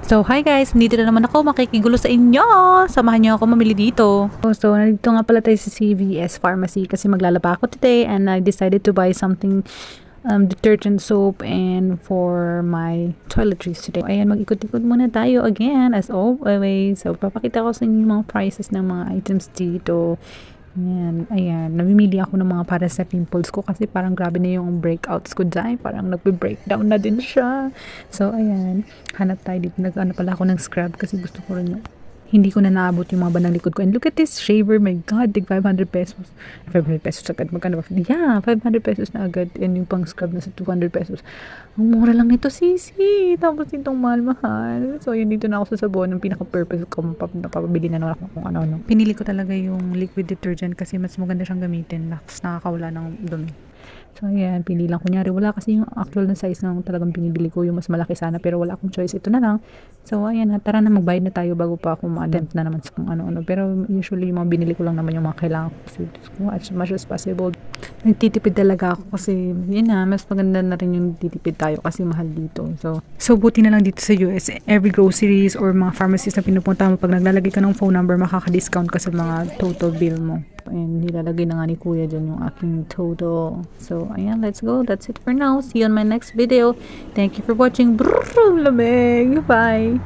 So, hi guys! Nandito na naman ako makikigulo sa inyo! Samahan niyo ako mamili dito. So, nandito nga pala tayo sa CVS Pharmacy kasi maglalaba ako today and I decided to buy something detergent soap and for my toiletries today. Ayan, mag-ikot-ikot muna tayo again as always. So, papakita ko sa inyo yung mga prices ng mga items dito. Ayan, namimili ako ng mga para sa pimples ko kasi parang grabe na yung breakouts ko dyan. Parang nagbe-breakdown na din siya. So, ayan, hanap tayo dito. Nag-ano pala ako ng scrub kasi gusto ko rin yung hindi ko na naabot yung mga bandang likod ko. And look at this shaver, my God, tig 500 pesos. 500 pesos agad, magkano ba? Yeah, 500 pesos na agad. And yung pang scrub na sa 200 pesos. Ang mura lang nito, sisi. Tapos itong mahal-mahal. So, yun, dito na ako sa sabon. Yung pinaka-purpose ko, napapabili na naman ako kung ano-ano. Pinili ko talaga yung liquid detergent kasi mas maganda siyang gamitin. Nakakawala ng dumi. So, ayan, pili lang. Kunyari, wala kasi yung actual na size ng talagang pinibili ko. Yung mas malaki sana, pero wala akong choice. Ito na lang. So, ayan, tara na, magbayad na tayo bago pa ako ma-attempt na naman sa kung ano-ano. Pero usually, yung mga binili ko lang naman yung mga kailangan ko. Kasi as much as possible. Nagtitipid talaga ako kasi, yun na, mas maganda na rin yung titipid tayo kasi mahal dito. So buti na lang dito sa US, every groceries or mga pharmacies na pinupunta mo, pag naglalagay ka ng phone number, makaka-discount ka sa mga total bill mo. And nilalagay na nga ni Kuya dyan yung aking total. So, ayan, let's go. That's it for now. See you on my next video. Thank you for watching. Brrr, lamig. Bye!